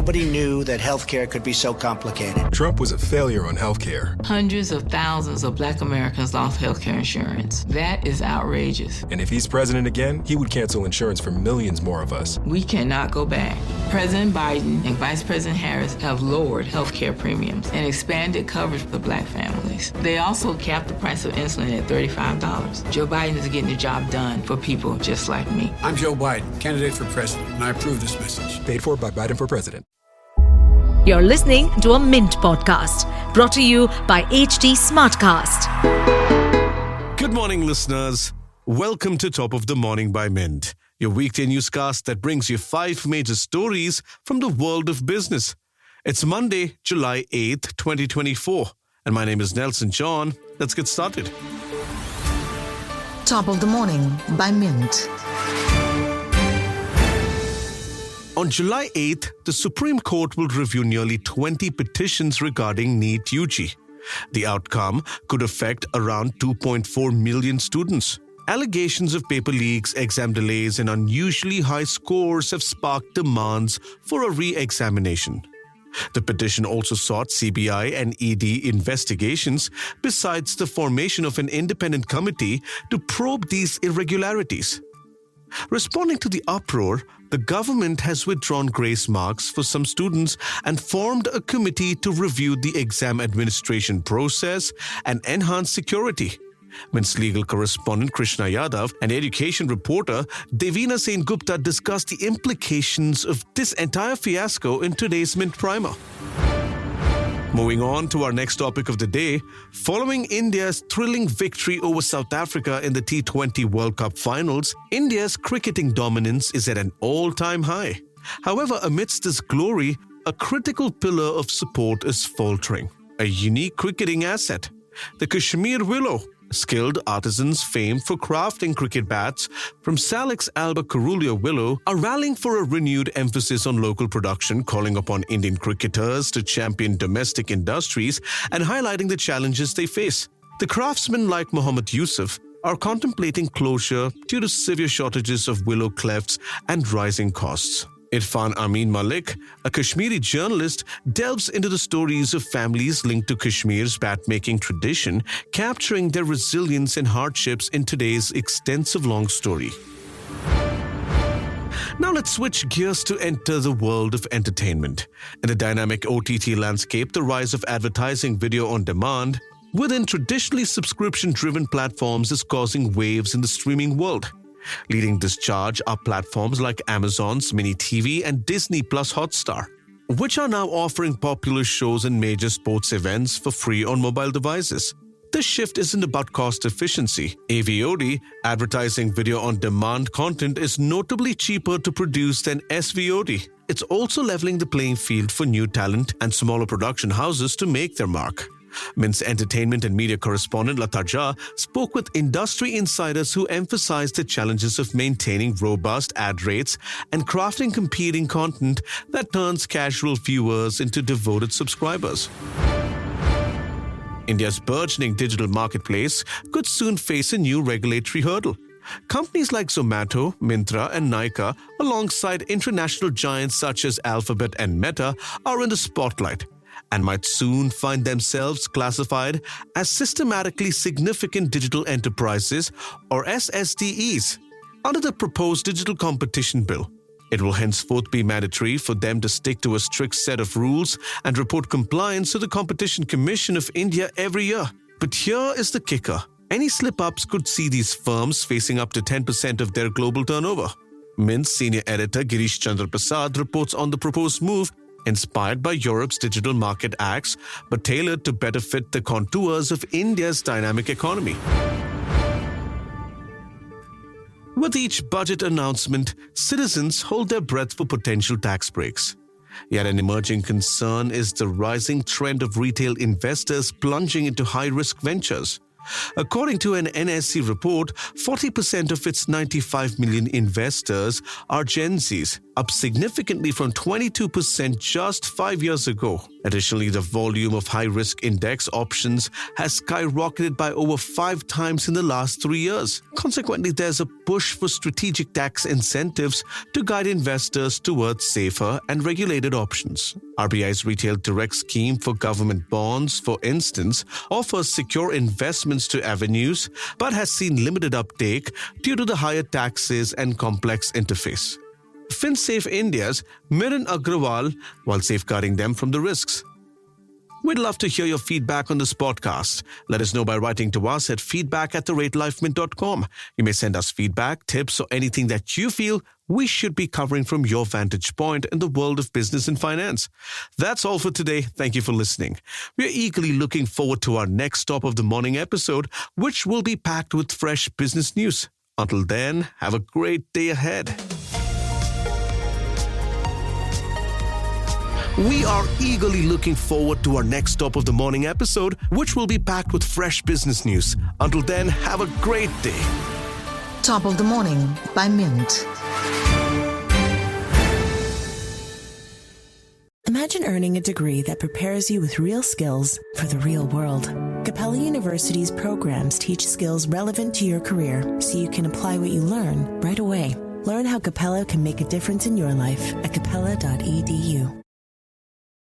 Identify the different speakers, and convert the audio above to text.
Speaker 1: Nobody knew that healthcare could be so complicated.
Speaker 2: Trump was a failure on healthcare.
Speaker 3: Hundreds of thousands of Black Americans lost healthcare insurance. That is outrageous.
Speaker 2: And if he's president again, he would cancel insurance for millions more of us.
Speaker 3: We cannot go back. President Biden and Vice President Harris have lowered healthcare premiums and expanded coverage for Black families. They also capped the price of insulin at $35. Joe Biden is getting the job done for people just like me.
Speaker 4: I'm Joe Biden, candidate for president, and I approve this message.
Speaker 2: Paid for by Biden for president.
Speaker 5: You're listening to a Mint podcast brought to you by HT Smartcast.
Speaker 6: Good morning, listeners. Welcome to Top of the Morning by Mint, your weekday newscast that brings you 5 major stories from the world of business. It's Monday, July 8th, 2024, and my name is Nelson John. Let's get started.
Speaker 7: Top of the Morning by Mint.
Speaker 6: On July 8th, the Supreme Court will review nearly 20 petitions regarding NEET-UG. The outcome could affect around 2.4 million students. Allegations of paper leaks, exam delays, and unusually high scores have sparked demands for a re-examination. The petition also sought CBI and ED investigations, besides the formation of an independent committee to probe these irregularities. Responding to the uproar, the government has withdrawn grace marks for some students and formed a committee to review the exam administration process and enhance security. Mint's legal correspondent Krishna Yadav and education reporter Devina Sengupta discussed the implications of this entire fiasco in today's Mint Primer. Moving on to our next topic of the day, following India's thrilling victory over South Africa in the T20 World Cup finals, India's cricketing dominance is at an all-time high. However, amidst this glory, a critical pillar of support is faltering, a unique cricketing asset, the Kashmiri willow. Skilled artisans famed for crafting cricket bats from Salix alba caerulea willow are rallying for a renewed emphasis on local production, calling upon Indian cricketers to champion domestic industries and highlighting the challenges they face. The craftsmen like Mohammad Yusuf are contemplating closure due to severe shortages of willow clefts and rising costs. Irfan Amin Malik, a Kashmiri journalist, delves into the stories of families linked to Kashmir's bat-making tradition, capturing their resilience and hardships in today's extensive long story. Now let's switch gears to enter the world of entertainment. In the dynamic OTT landscape, the rise of advertising video on demand within traditionally subscription-driven platforms is causing waves in the streaming world. Leading this charge are platforms like Amazon's Mini TV and Disney Plus Hotstar, which are now offering popular shows and major sports events for free on mobile devices. This shift isn't about cost efficiency. AVOD, advertising video on demand content, is notably cheaper to produce than SVOD. It's also leveling the playing field for new talent and smaller production houses to make their mark. Mint's entertainment and media correspondent Lata Jha spoke with industry insiders who emphasized the challenges of maintaining robust ad rates and crafting competing content that turns casual viewers into devoted subscribers. India's burgeoning digital marketplace could soon face a new regulatory hurdle. Companies like Zomato, Myntra, and Nykaa, alongside international giants such as Alphabet and Meta, are in the spotlight and might soon find themselves classified as systematically significant digital enterprises, or SSDEs, under the proposed Digital Competition Bill. It will henceforth be mandatory for them to stick to a strict set of rules and report compliance to the Competition Commission of India every year. But here is the kicker. Any slip-ups could see these firms facing up to 10% of their global turnover. Mint's senior editor Girish Chandra Prasad reports on the proposed move, inspired by Europe's Digital Market Acts, but tailored to better fit the contours of India's dynamic economy. With each budget announcement, citizens hold their breath for potential tax breaks. Yet an emerging concern is the rising trend of retail investors plunging into high-risk ventures. According to an NSE report, 40% of its 95 million investors are Gen Zs, up significantly from 22% just 5 years ago. Additionally, the volume of high-risk index options has skyrocketed by over 5 times in the last 3 years. Consequently, there's a push for strategic tax incentives to guide investors towards safer and regulated options. RBI's Retail Direct Scheme for government bonds, for instance, offers secure investments to avenues but has seen limited uptake due to the higher taxes and complex interface. FinSafe India's Miran Agrawal, while safeguarding them from the risks. We'd love to hear your feedback on this podcast. Let us know by writing to us at feedback@theratelife.com. You may send us feedback, tips, or anything that you feel we should be covering from your vantage point in the world of business and finance. That's all for today. Thank you for listening. We're eagerly looking forward to our next Stop of the Morning episode, which will be packed with fresh business news. Until then, have a great day ahead. We are eagerly looking forward to our next Top of the Morning episode, which will be packed with fresh business news. Until then, have a great day.
Speaker 7: Top of the Morning by Mint.
Speaker 8: Imagine earning a degree that prepares you with real skills for the real world. Capella University's programs teach skills relevant to your career so you can apply what you learn right away. Learn how Capella can make a difference in your life at capella.edu.